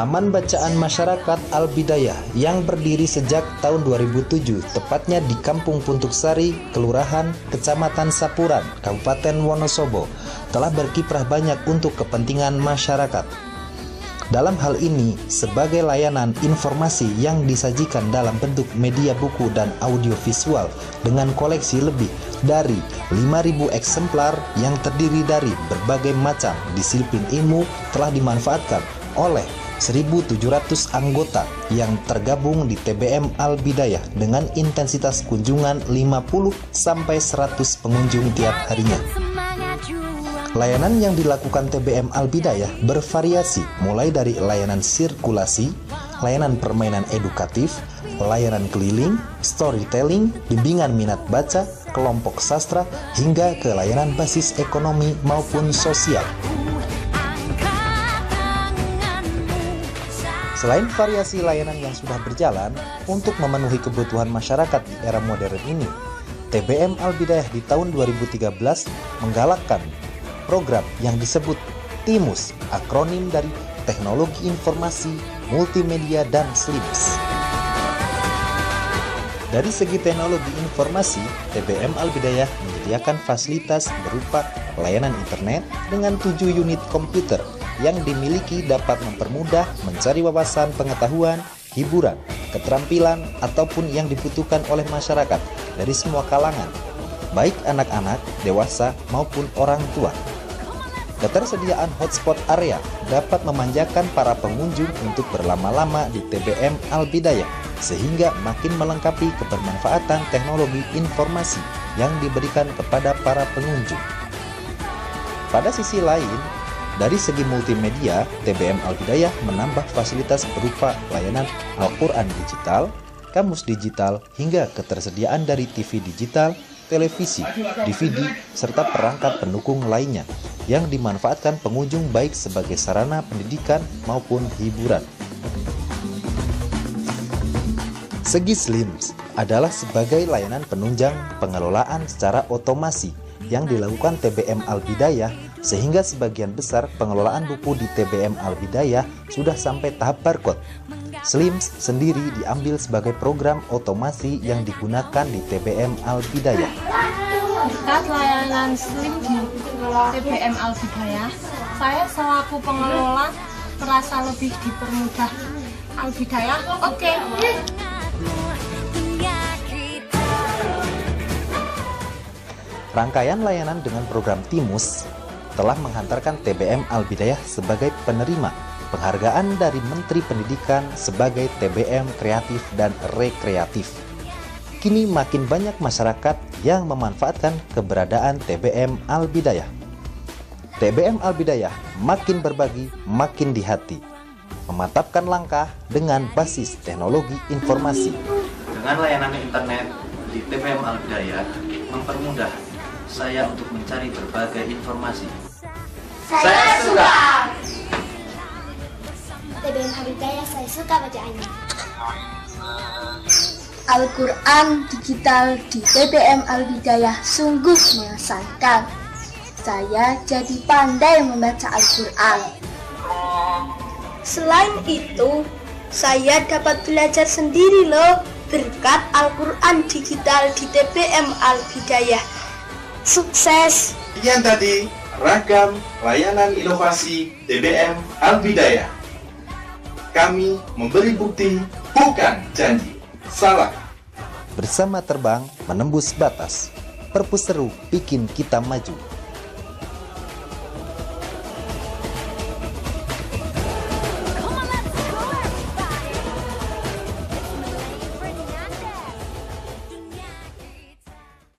Taman Bacaan Masyarakat Al-Bidayah yang berdiri sejak tahun 2007, tepatnya di Kampung Puntuksari, Kelurahan, Kecamatan Sapuran, Kabupaten Wonosobo, telah berkiprah banyak untuk kepentingan masyarakat. Dalam hal ini, sebagai layanan informasi yang disajikan dalam bentuk media buku dan audiovisual dengan koleksi lebih dari 5.000 eksemplar yang terdiri dari berbagai macam disiplin ilmu telah dimanfaatkan oleh 1.700 anggota yang tergabung di TBM Al-Bidayah dengan intensitas kunjungan 50-100 pengunjung tiap harinya. Layanan yang dilakukan TBM Al-Bidayah bervariasi, mulai dari layanan sirkulasi, layanan permainan edukatif, layanan keliling, storytelling, bimbingan minat baca, kelompok sastra, hingga ke layanan basis ekonomi maupun sosial. Selain variasi layanan yang sudah berjalan, untuk memenuhi kebutuhan masyarakat di era modern ini, TBM Al-Bidayah di tahun 2013 menggalakkan program yang disebut TIMUS, akronim dari Teknologi Informasi, Multimedia, dan SLIMS. Dari segi teknologi informasi, TBM Al-Bidayah menyediakan fasilitas berupa layanan internet dengan 7 unit komputer yang dimiliki dapat mempermudah mencari wawasan pengetahuan, hiburan, keterampilan, ataupun yang dibutuhkan oleh masyarakat dari semua kalangan, baik anak-anak, dewasa, maupun orang tua. Ketersediaan hotspot area dapat memanjakan para pengunjung untuk berlama-lama di TBM Al-Bidayah, sehingga makin melengkapi kebermanfaatan teknologi informasi yang diberikan kepada para pengunjung. Pada sisi lain, dari segi multimedia, TBM Al-Bidayah menambah fasilitas berupa layanan Al-Quran digital, kamus digital, hingga ketersediaan dari TV digital, televisi, DVD, serta perangkat pendukung lainnya yang dimanfaatkan pengunjung baik sebagai sarana pendidikan maupun hiburan. Segi SLIMS adalah sebagai layanan penunjang pengelolaan secara otomasi yang dilakukan TBM Al-Bidayah, sehingga sebagian besar pengelolaan buku di TBM Al-Bidayah sudah sampai tahap barcode. SLIMS sendiri diambil sebagai program otomasi yang digunakan di TBM Al-Bidayah. Berkat layanan SLIM di TBM Al-Bidayah, saya selaku pengelola merasa lebih dipermudah. Al-Bidayah, oke. Rangkaian layanan dengan program TIMUS telah menghantarkan TBM Al-Bidayah sebagai penerima penghargaan dari Menteri Pendidikan sebagai TBM kreatif dan rekreatif. Kini makin banyak masyarakat yang memanfaatkan keberadaan TBM Al-Bidayah. TBM Al-Bidayah makin berbagi, makin di hati, memantapkan langkah dengan basis teknologi informasi. Dengan layanan internet di TBM Al-Bidayah mempermudah saya untuk mencari berbagai informasi. Saya suka! TBM Al-Bidayah, saya suka bacaannya. Al-Quran digital di TBM Al-Bidayah sungguh mengesankan. Saya jadi pandai membaca Al-Quran. Selain itu, saya dapat belajar sendiri loh berkat Al-Quran digital di TBM Al-Bidayah. Sukses! Sekian tadi ragam layanan inovasi TBM Al-Bidayah. Kami memberi bukti, bukan janji. Salam. Bersama terbang menembus batas. Perpus seru bikin kita maju.